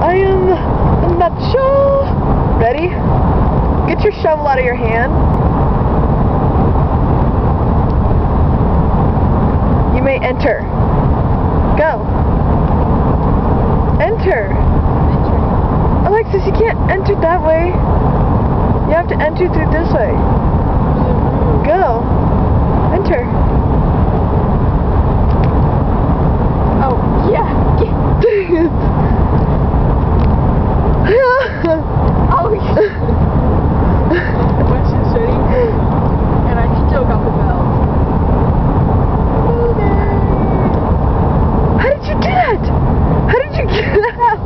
I am the nutshell. Ready? Get your shovel out of your hand. You may enter. Go. Enter. Alexis, you can't enter that way. You have to enter through this way. Go. Enter. Oh, yeah. Oh, yeah. When she's ready, and I still got the belt. How did you do that? How did you get that?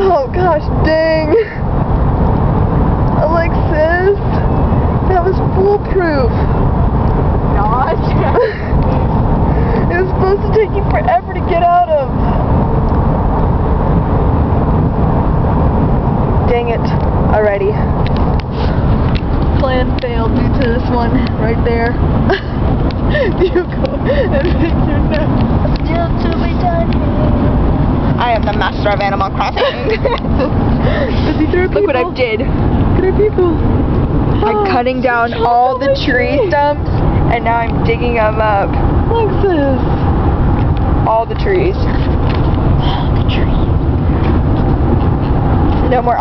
Oh gosh, dang. Alexis, that was foolproof. Not. It was supposed to take you forever to get out of. Dang it. Alrighty. Plan failed due to this one right there. You go and make your nest. Still to be done. I am the master of Animal Crossing. Look what I did. Look at people. I'm cutting down all the tree stumps, and now I'm digging them up. Alexis. All the trees. All the trees. No more.